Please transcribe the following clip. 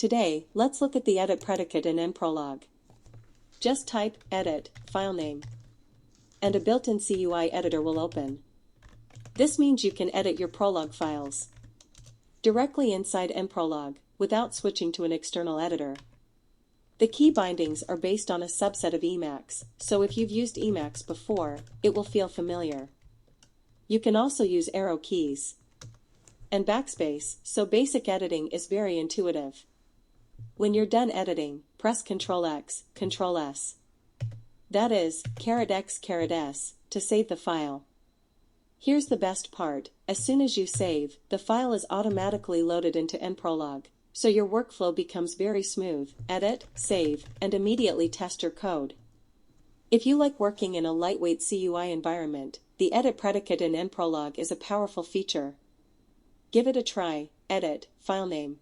Today, let's look at the edit predicate in N-Prolog. Just type edit, filename, and a built-in CUI editor will open. This means you can edit your Prolog files directly inside N-Prolog without switching to an external editor. The key bindings are based on a subset of Emacs, so if you've used Emacs before, it will feel familiar. You can also use arrow keys and backspace, so basic editing is very intuitive. When you're done editing, press Ctrl+X, Ctrl+S. That is, *X, to save the file. Here's the best part: as soon as you save, the file is automatically loaded into N-Prolog, so your workflow becomes very smooth. Edit, save, and immediately test your code. If you like working in a lightweight CUI environment, the edit predicate in N-Prolog is a powerful feature. Give it a try. Edit, filename,